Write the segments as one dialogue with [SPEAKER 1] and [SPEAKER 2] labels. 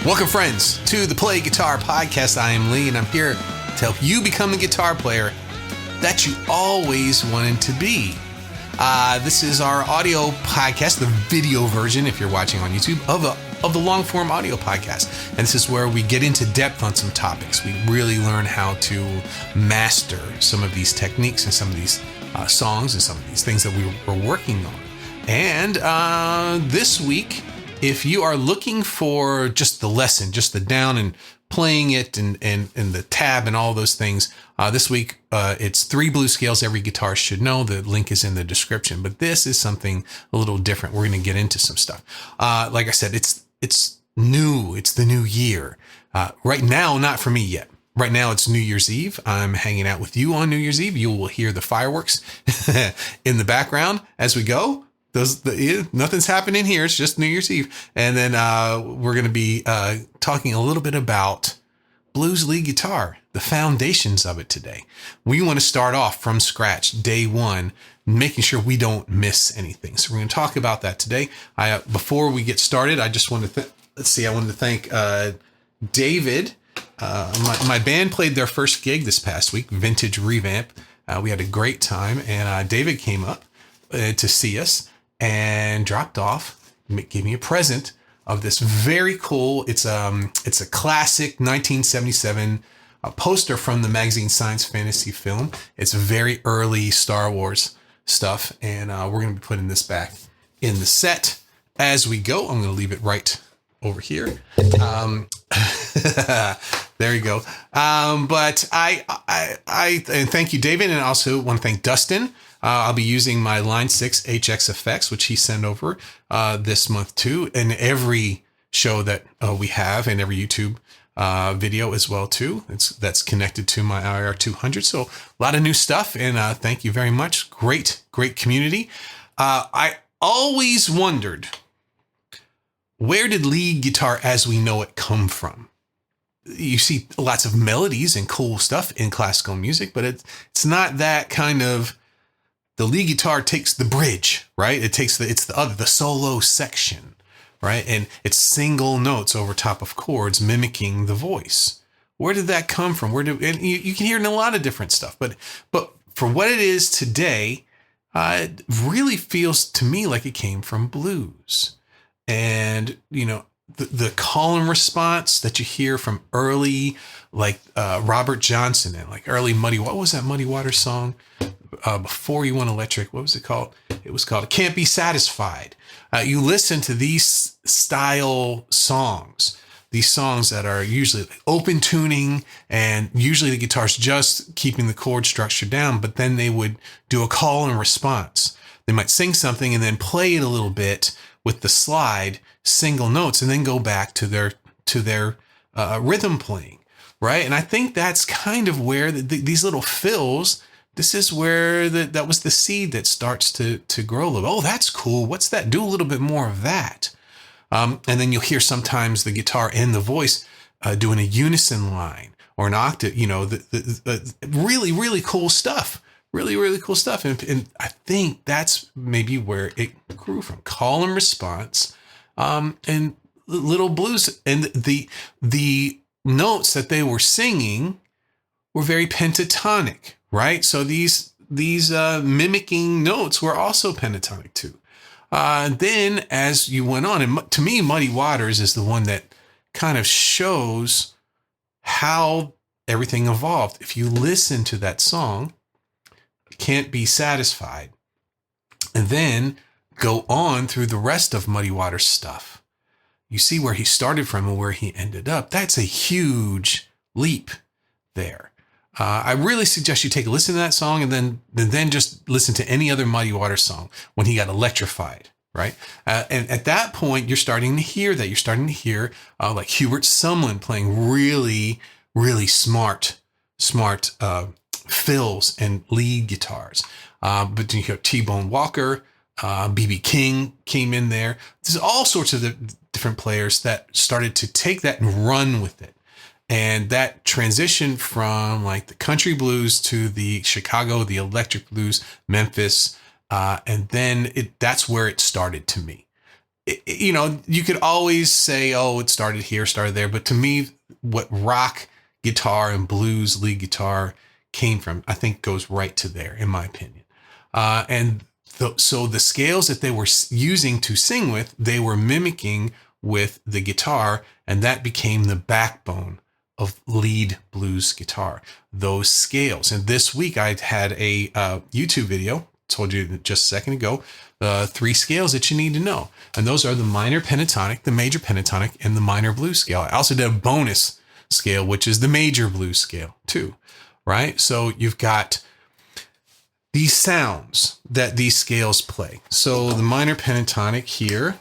[SPEAKER 1] Welcome, friends, to the Play Guitar Podcast. I am Lee, and I'm here to help you become the guitar player that you always wanted to be. This is our audio podcast, the video version, if you're watching on YouTube, of the long-form audio podcast. And this is where we get into depth on some topics. We really learn how to master some of these techniques and some of these songs and some of these things that we were working on. And this week, if you are looking for just the lesson, just the down and playing it and the tab and all those things, this week it's 3 blues scales every guitarist should know. The link is in the description. But this is something a little different. We're going to get into some stuff. Like I said, it's new. It's the new year. Right now, not for me yet. Right now, it's New Year's Eve. I'm hanging out with you on New Year's Eve. You will hear the fireworks in the background as we go. Nothing's happening here. It's just New Year's Eve. And then we're going to be talking a little bit about blues lead guitar, the foundations of it today. We want to start off from scratch, day one, making sure we don't miss anything. So we're going to talk about that today. Before we get started, I just want to I wanted to thank David. My band played their first gig this past week, Vintage Revamp. We had a great time, and David came up to see us and dropped off, gave me a present of this very cool. It's a classic 1977 poster from the magazine Science Fantasy Film. It's very early Star Wars stuff, and we're going to be putting this back in the set as we go. I'm going to leave it right over here. There you go. But I thank you, David, and I also want to thank Dustin. I'll be using my Line 6 HX effects, which he sent over this month too, and every show that we have, and every YouTube video as well too. That's connected to my IR200. So a lot of new stuff, and thank you very much. Great community. I always wondered, where did lead guitar as we know it come from? You see lots of melodies and cool stuff in classical music, but it's not that kind of. The lead guitar takes the bridge, right? It's the solo section, right? And it's single notes over top of chords mimicking the voice. Where did that come from? And you can hear it in a lot of different stuff, but for what it is today, it really feels to me like it came from blues. And, the call and response that you hear from early, like Robert Johnson and like early what was that Muddy Waters song? Before You Went Electric, what was it called? It was called Can't Be Satisfied. You listen to these style songs, these songs that are usually open tuning, and usually the guitar's just keeping the chord structure down, but then they would do a call and response. They might sing something and then play it a little bit with the slide, single notes, and then go back to their rhythm playing, right? And I think that's kind of where these little fills. This is where that was the seed that starts to grow a little. Oh, that's cool. What's that? Do a little bit more of that. And then you'll hear sometimes the guitar and the voice doing a unison line or an octave, really, really cool stuff. Really, really cool stuff. And I think that's maybe where it grew from. Call and response and little blues. And the notes that they were singing were very pentatonic. Right. So these mimicking notes were also pentatonic too. Then as you went on, and to me, Muddy Waters is the one that kind of shows how everything evolved. If you listen to that song, Can't Be Satisfied, and then go on through the rest of Muddy Waters stuff, you see where he started from and where he ended up. That's a huge leap there. I really suggest you take a listen to that song and then just listen to any other Muddy Waters song when he got electrified, right? And at that point, you're starting to hear that. You're starting to hear like Hubert Sumlin playing really, really smart fills and lead guitars. But you hear T-Bone Walker, B.B. King came in there. There's all sorts of different players that started to take that and run with it. And that transition from like the country blues to the Chicago, the electric blues, Memphis, and then that's where it started to me. you could always say, oh, it started here, started there. But to me, what rock guitar and blues lead guitar came from, I think goes right to there, in my opinion. So the scales that they were using to sing with, they were mimicking with the guitar, and that became the backbone of lead blues guitar, those scales. And this week I had a YouTube video, told you just a second ago, 3 scales that you need to know. And those are the minor pentatonic, the major pentatonic, and the minor blues scale. I also did a bonus scale, which is the major blues scale too, right? So you've got these sounds that these scales play. So the minor pentatonic here,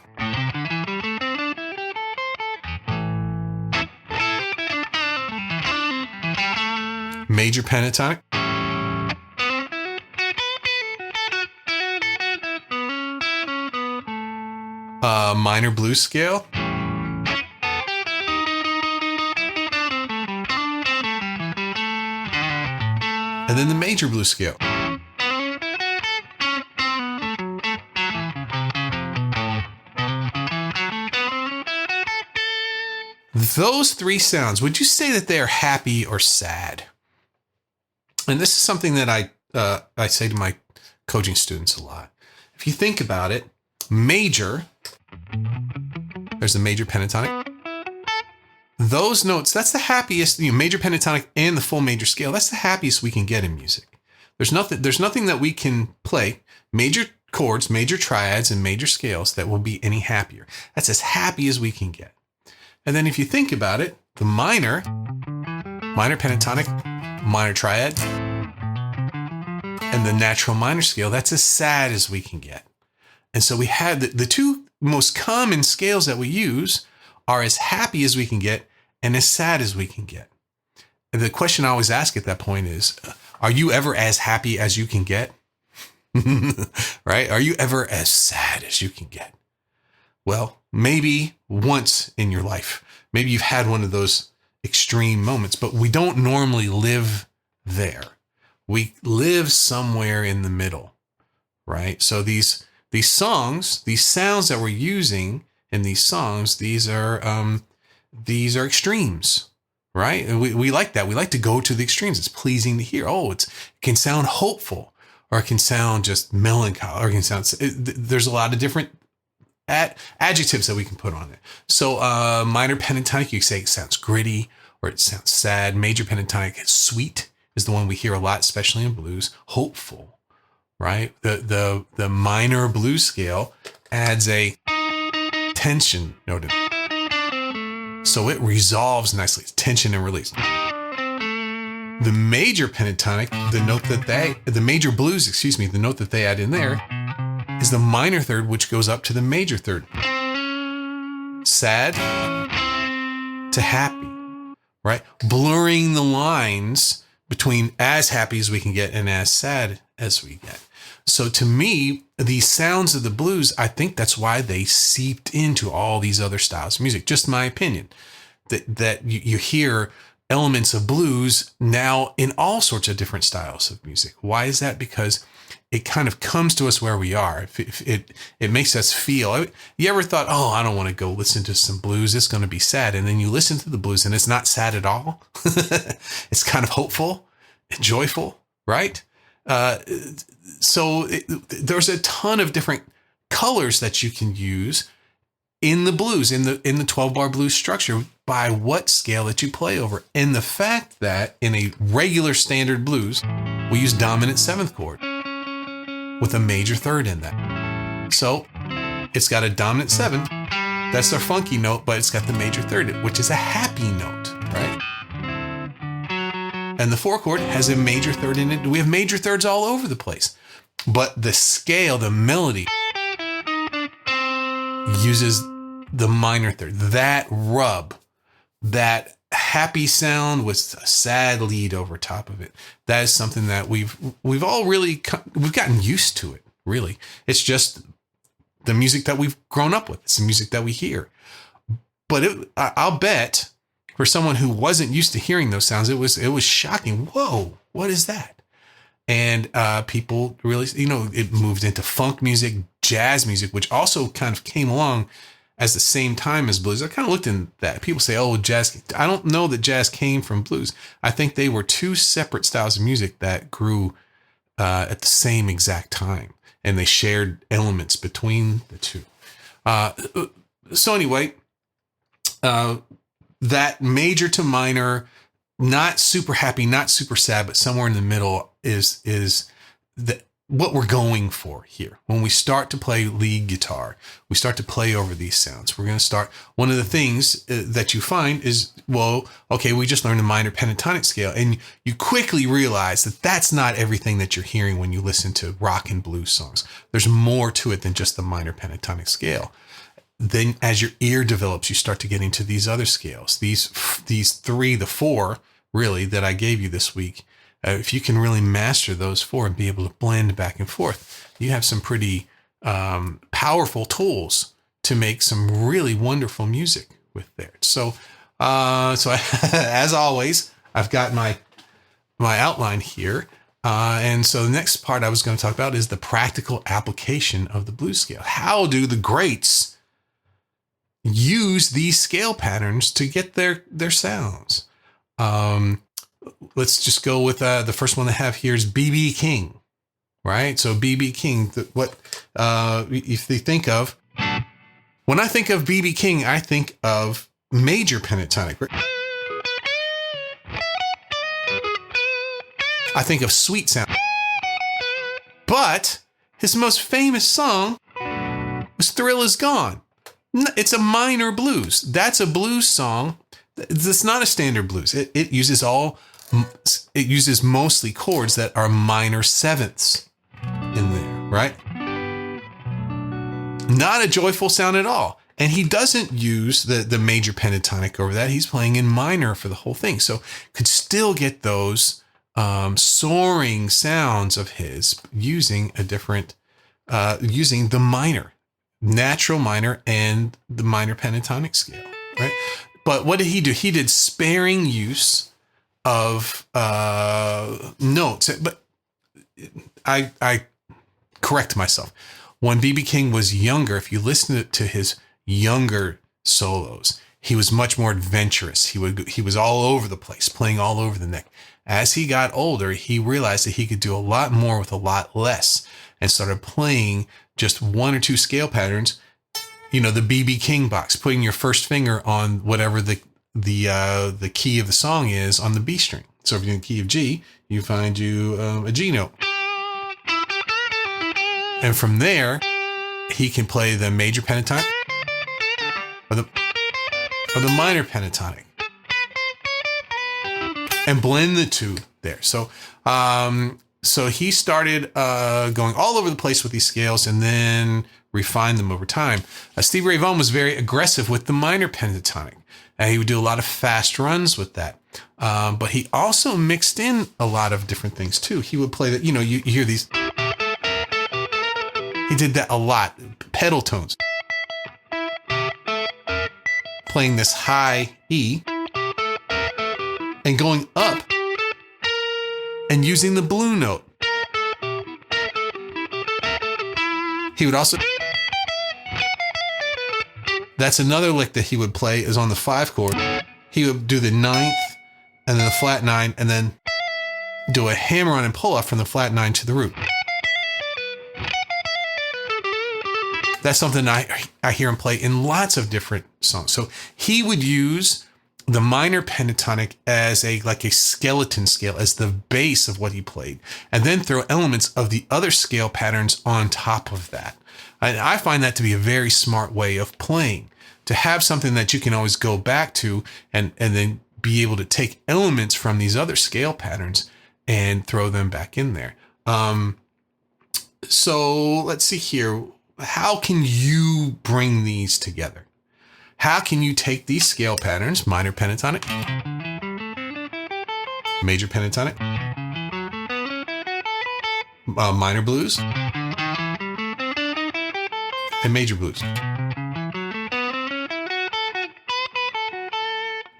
[SPEAKER 1] major pentatonic, minor blues scale, and then the major blues scale. Those 3 sounds, would you say that they are happy or sad? And this is something that I say to my coaching students a lot. If you think about it, major, there's the major pentatonic. Those notes, that's the happiest, major pentatonic and the full major scale, that's the happiest we can get in music. There's nothing that we can play, major chords, major triads, and major scales, that will be any happier. That's as happy as we can get. And then if you think about it, the minor pentatonic, minor triad, and the natural minor scale, that's as sad as we can get. And so we had the 2 most common scales that we use are as happy as we can get and as sad as we can get. And the question I always ask at that point is, are you ever as happy as you can get? Right? Are you ever as sad as you can get? Well, maybe once in your life. Maybe you've had one of those extreme moments, but we don't normally live there. We live somewhere in the middle, right? So these songs, these sounds that we're using in these songs, these are extremes, right? And we like that. We like to go to the extremes. It's pleasing to hear. Oh, it can sound hopeful, or it can sound just melancholy, or it can sound, there's a lot of different adjectives that we can put on it. So minor pentatonic, you say it sounds gritty, or it sounds sad. Major pentatonic, sweet is the one we hear a lot, especially in blues. Hopeful, right? The minor blues scale adds a tension note in it, so it resolves nicely. It's tension and release. The major pentatonic, the major blues, the note that they add in there is the minor third, which goes up to the major third. Sad to happy, right? Blurring the lines between as happy as we can get and as sad as we get. So to me, these sounds of the blues, I think that's why they seeped into all these other styles of music. Just my opinion, that you hear elements of blues now in all sorts of different styles of music. Why is that? Because it kind of comes to us where we are. It makes us feel. You ever thought, oh, I don't want to go listen to some blues, it's going to be sad. And then you listen to the blues and it's not sad at all. It's kind of hopeful and joyful, right? So there's a ton of different colors that you can use in the blues, in the 12-bar blues structure, by what scale that you play over. And the fact that in a regular standard blues, we use dominant 7th chord with a major third in that. So it's got a dominant 7. That's our funky note, but it's got the major third, which is a happy note, right? And the 4 chord has a major third in it. We have major thirds all over the place. But the scale, the melody, uses the minor third. That rub, that happy sound with a sad lead over top of it. That is something that we've gotten used to it, really. It's just the music that we've grown up with. It's the music that we hear. But I'll bet for someone who wasn't used to hearing those sounds, it was shocking. Whoa, what is that? And people really, it moved into funk music, jazz music, which also kind of came along as the same time as blues. I kind of looked into that. People say, oh, jazz. I don't know that jazz came from blues. I think they were two separate styles of music that grew at the same exact time, and they shared elements between the two. So anyway, that major to minor, not super happy, not super sad, but somewhere in the middle is what we're going for here. When we start to play lead guitar, we start to play over these sounds. We're going to start. One of the things that you find is, well, okay, we just learned the minor pentatonic scale, and you quickly realize that that's not everything that you're hearing when you listen to rock and blues songs. There's more to it than just the minor pentatonic scale. Then as your ear develops, you start to get into these other scales, these three, the four really that I gave you this week. If you can really master those four and be able to blend back and forth, you have some pretty powerful tools to make some really wonderful music with there. So as always, I've got my outline here. And so the next part I was going to talk about is the practical application of the blues scale. How do the greats use these scale patterns to get their sounds? Let's just go with the first one I have here is B.B. King, right? So B.B. King, if they think of, when I think of B.B. King, I think of major pentatonic. I think of sweet sound. But his most famous song was Thrill Is Gone. It's a minor blues. That's a blues song. It's not a standard blues. It uses mostly chords that are minor sevenths in there, right? Not a joyful sound at all. And he doesn't use the major pentatonic over that. He's playing in minor for the whole thing. So could still get those soaring sounds of his using using the minor, natural minor and the minor pentatonic scale, right? But what did he do? He did sparing use of notes. But I correct myself. When B.B. King was younger, if you listen to his younger solos, he was much more adventurous. He was all over the place, playing all over the neck. As he got older, he realized that he could do a lot more with a lot less, and started playing just one or two scale patterns. You know, the B.B. King box, putting your first finger on whatever the key of the song is on the B string. So if you're in the key of G, you find a G note. And from there, he can play the major pentatonic or the minor pentatonic and blend the two there. So he started going all over the place with these scales and then refined them over time. Stevie Ray Vaughan was very aggressive with the minor pentatonic. He would do a lot of fast runs with that. But he also mixed in a lot of different things too. He would play that, you hear these. He did that a lot. Pedal tones. Playing this high E and going up and using the blue note. He would also, that's another lick that he would play is on the 5 chord. He would do the 9th and then the flat 9 and then do a hammer on and pull up from the flat 9 to the root. That's something I hear him play in lots of different songs. So he would use the minor pentatonic as a skeleton scale, as the base of what he played, and then throw elements of the other scale patterns on top of that. And I find that to be a very smart way of playing, to have something that you can always go back to and then be able to take elements from these other scale patterns and throw them back in there. So let's see here. How can you bring these together? How can you take these scale patterns, minor pentatonic, major pentatonic, minor blues, and major blues?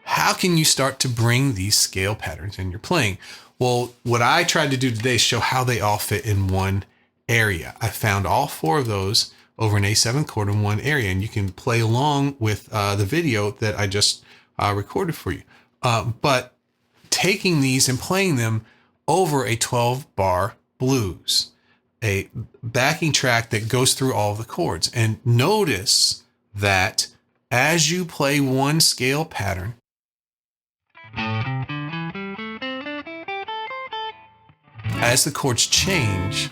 [SPEAKER 1] How can you start to bring these scale patterns in your playing? Well, what I tried to do today is show how they all fit in one area. I found all 4 of those over an A7 chord in one area. And you can play along with the video that I just recorded for you. But taking these and playing them over a 12-bar blues, a backing track that goes through all the chords. And notice that as you play one scale pattern, as the chords change,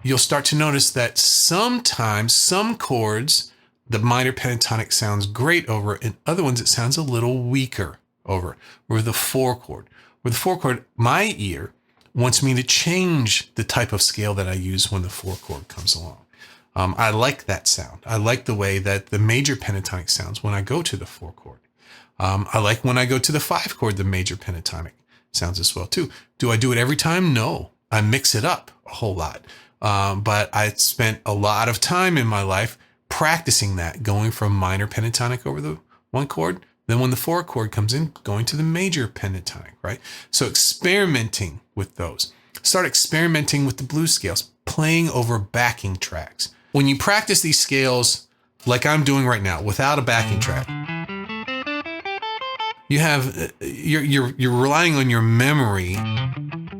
[SPEAKER 1] you'll start to notice that sometimes some chords, the minor pentatonic sounds great over, and other ones it sounds a little weaker over. With the 4 chord. With the 4 chord, my ear wants me to change the type of scale that I use when the 4 chord comes along. I like that sound. I like the way that the major pentatonic sounds when I go to the 4 chord. I like when I go to the 5 chord, the major pentatonic sounds as well too. Do I do it every time? No. I mix it up a whole lot. But I spent a lot of time in my life practicing that, going from minor pentatonic over the 1 chord. Then when the 4 chord comes in, going to the major pentatonic, right? So experimenting with those. Start experimenting with the blues scales, playing over backing tracks. When you practice these scales, like I'm doing right now, without a backing track, you're relying on your memory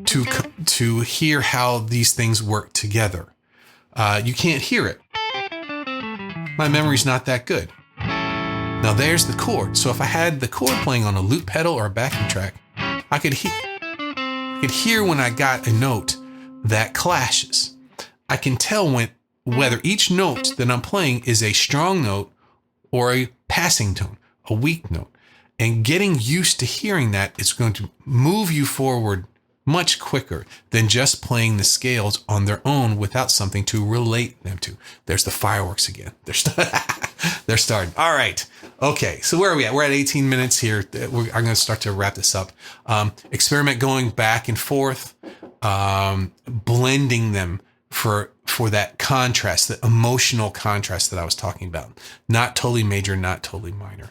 [SPEAKER 1] to hear how these things work together. You can't hear it. My memory's not that good. Now there's the chord. So if I had the chord playing on a loop pedal or a backing track, I could hear when I got a note that clashes. I can tell whether each note that I'm playing is a strong note or a passing tone, a weak note. And getting used to hearing that is going to move you forward much quicker than just playing the scales on their own without something to relate them to. There's the fireworks again. They're starting. All right. Okay. So where are we at? We're at 18 minutes here. I'm going to start to wrap this up. Experiment going back and forth, blending them for that contrast, the emotional contrast that I was talking about. Not totally major, not totally minor.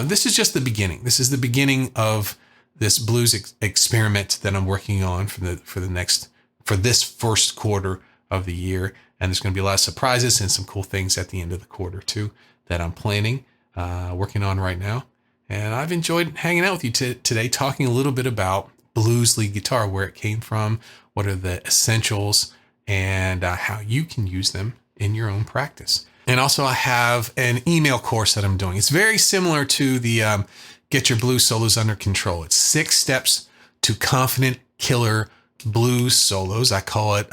[SPEAKER 1] This is just the beginning. This is the beginning of this blues experiment that I'm working on for this first quarter of the year. And there's going to be a lot of surprises and some cool things at the end of the quarter too that I'm planning, working on right now. And I've enjoyed hanging out with you today, talking a little bit about blues lead guitar, where it came from, what are the essentials, and how you can use them in your own practice. And also I have an email course that I'm doing. It's very similar to the Get Your Blues Solos Under Control. It's 6 steps to confident killer blues solos. I call it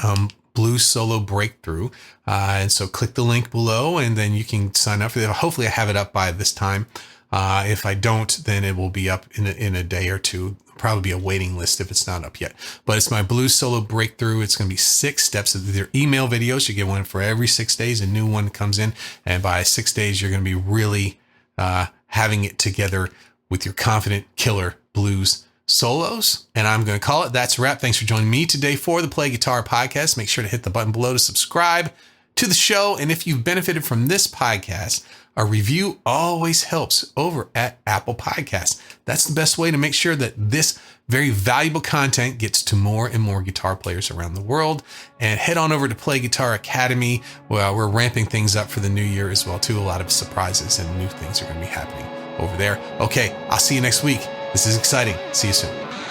[SPEAKER 1] Blues Solo Breakthrough. And so click the link below and then you can sign up for it. Hopefully I have it up by this time. If I don't, then it will be up in a day or two. Probably be a waiting list if it's not up yet. But it's my Blues Solo Breakthrough. It's going to be 6 steps. They're email videos. You get one for every 6 days. A new one comes in. And by 6 days, you're going to be really having it together with your confident killer blues solos. And I'm going to call it That's a Wrap. Thanks for joining me today for the Play Guitar Podcast. Make sure to hit the button below to subscribe to the show. And if you've benefited from this podcast, a review always helps over at Apple Podcasts. That's the best way to make sure that this very valuable content gets to more and more guitar players around the world. And head on over to Play Guitar Academy. Well, we're ramping things up for the new year as well, too. A lot of surprises and new things are going to be happening over there. Okay, I'll see you next week. This is exciting. See you soon.